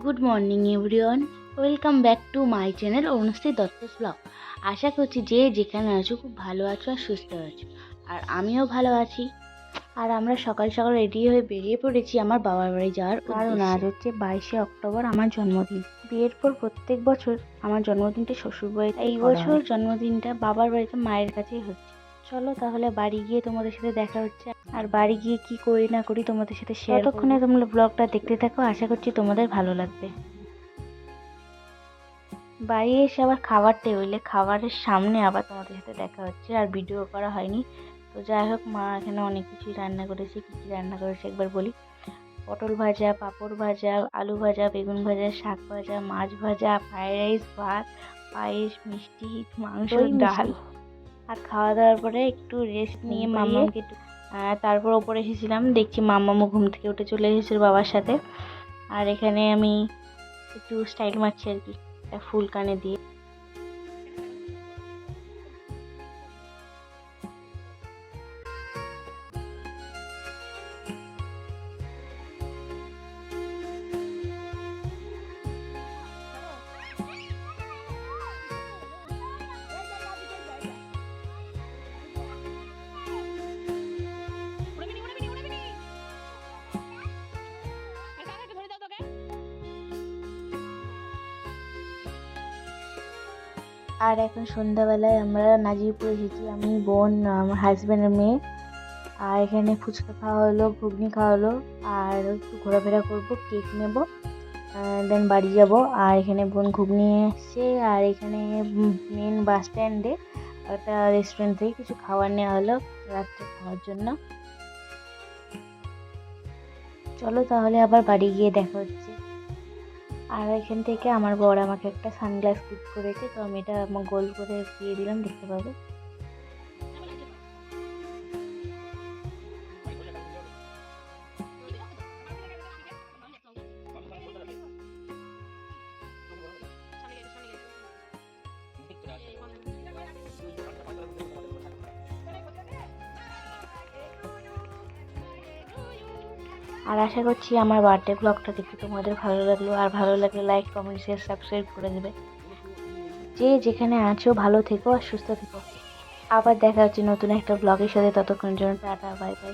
Good morning everyone, welcome back to my channel Anushree Dutta's blog. আশা করছি যে যেখানে আছো খুব ভালো আছো আর সুস্থ আছো, আর আমিও ভালো আছি। আর আমরা সকাল সকাল রেডি হয়ে বেরিয়ে পড়েছি আমার বাবার বাড়ি যাওয়ার, কারণ আজ হচ্ছে 22শে অক্টোবর আমার জন্মদিন। বিয়ের পর প্রত্যেক বছর আমার জন্মদিনটা শ্বশুর বাড়িতে, এই বছর জন্মদিনটা বাবার বাড়িতে মায়ের কাছেই হচ্ছে। চলো তাহলে বাড়ি গিয়ে তোমাদের সাথে দেখা হচ্ছে, আর বাড়ি গিয়ে কি করি না করি তোমাদের সাথে শেয়ার। ততক্ষণে তোমরা ব্লগটা দেখতে থাকো, আশা করছি তোমাদের ভালো লাগবে। বাড়ি এসে আবার খাবার টেবিলে, খাবারের সামনে আবার তোমাদের সাথে দেখা হচ্ছে, আর ভিডিও করা হয়নি। তো যাই হোক, মা এখানে অনেক কিছুই রান্না করেছে। কী কী রান্না করেছে একবার বলি। পটল ভাজা, পাঁপড় ভাজা, আলু ভাজা, বেগুন ভাজা, শাক ভাজা, মাছ ভাজা, ফ্রাইড রাইস, ভাত, পায়েস, মিষ্টি, মাংস, ডাল। আর খাওয়া দাওয়ার পরে একটু রেস্ট নিয়ে মাম্মামকে একটু তারপর ওপরে এসেছিলাম, দেখছি মাম্মামও ঘুম থেকে উঠে চলে এসেছিল বাবার সাথে। আর এখানে আমি একটু স্টাইল মারছি আর কি, একটা ফুল কানে দিয়ে। আর এখন সন্ধ্যাবেলায় আমরা নাজিরপুর এসেছি, আমি, বোন, আমার হাজব্যান্ডের মেয়ে। আর এখানে ফুচকা খাওয়া হলো, ঘুগনি খাওয়া হলো, আর একটু ঘোরাফেরা করবো, কেক নেবো, দেন বাড়ি যাব। আর এখানে বোন ঘুগনি এসছে, আর এখানে মেন বাস স্ট্যান্ডে একটা রেস্টুরেন্ট থেকে কিছু খাবার নেওয়া হলো রাত্রে খাওয়ার জন্য। চলো তাহলে আবার বাড়ি গিয়ে দেখা হচ্ছে। আর এখান থেকে আমার বর আমাকে একটা সানগ্লাস গিফট করেছে, তো আমি এটা আমার গোল করে দিয়ে দিলাম, দেখতে পাবে। আর আশা করছি আমার বার্থডে ব্লগটা দেখতে তোমাদের ভালো লাগলো, আর ভালো লাগলে লাইক, কমেন্ট, শেয়ার, সাবস্ক্রাইব করে দেবে। যে যেখানে আছো ভালো থেকো আর সুস্থ থেকো। আবার দেখা হচ্ছে নতুন একটা ব্লগের সাথে, ততক্ষণের জন্য টাটা, বাই বাই।